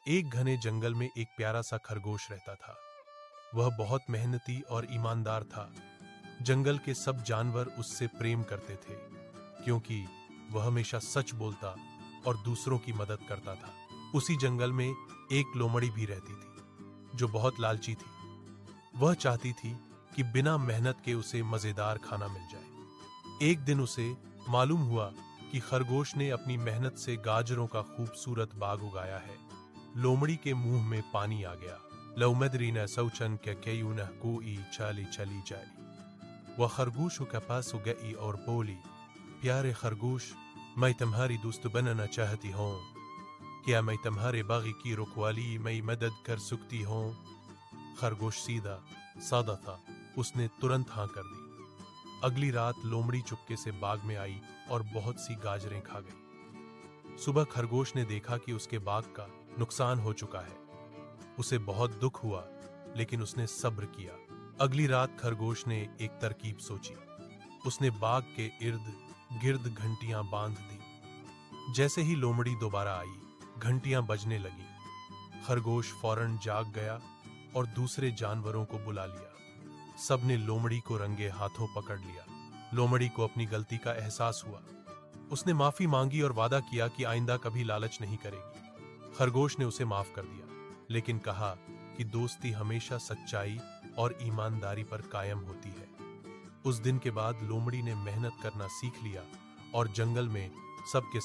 एक घने जंगल में एक प्यारा सा खरगोश रहता था। वह बहुत मेहनती और ईमानदार था। जंगल के सब जानवर उससे प्रेम करते थे, क्योंकि वह हमेशा सच बोलता और दूसरों की मदद करता था। उसी जंगल में एक लोमड़ी भी रहती थी, जो बहुत लालची थी। वह चाहती थी कि बिना मेहनत के उसे मजेदार खाना मिल जाए। एक दिन उसे मालूम हुआ कि खरगोश ने अपनी मेहनत से गाजरों का खूबसूरत बाग उगाया है। लोमड़ी के मुंह में पानी आ गया। लौमदरी न सौचन के कयू न कोई चाली चली जाई। वह खरगोश के पास गई और बोली, प्यारे खरगोश, मैं तुम्हारी दोस्त बनना चाहती हूँ। क्या मैं तुम्हारे बागी की रखवाली में मदद कर सकती हूँ? खरगोश सीधा सादा था। उसने तुरंत हाँ कर दी। अगली रात लोमड़ी चुपके से बाग में आई और बहुत सी गाजरें खा गई। सुबह खरगोश ने देखा कि उसके बाग का नुकसान हो चुका है। उसे बहुत दुख हुआ, लेकिन उसने सब्र किया। अगली रात खरगोश ने एक तरकीब सोची। उसने बाग के इर्द गिर्द घंटियां बांध दी। जैसे ही लोमड़ी दोबारा आई, घंटियां बजने लगी। खरगोश फौरन जाग गया और दूसरे जानवरों को बुला लिया। सबने लोमड़ी को रंगे हाथों पकड़ लिया। लोमड़ी को अपनी गलती का एहसास हुआ। उसने माफी मांगी और वादा किया कि आइंदा कभी लालच नहीं करेगी। खरगोश ने उसे माफ कर दिया, लेकिन कहा कि दोस्ती हमेशा सच्चाई और ईमानदारी पर कायम होती है। उस दिन के बाद लोमड़ी ने मेहनत करना सीख लिया और जंगल में सबके साथ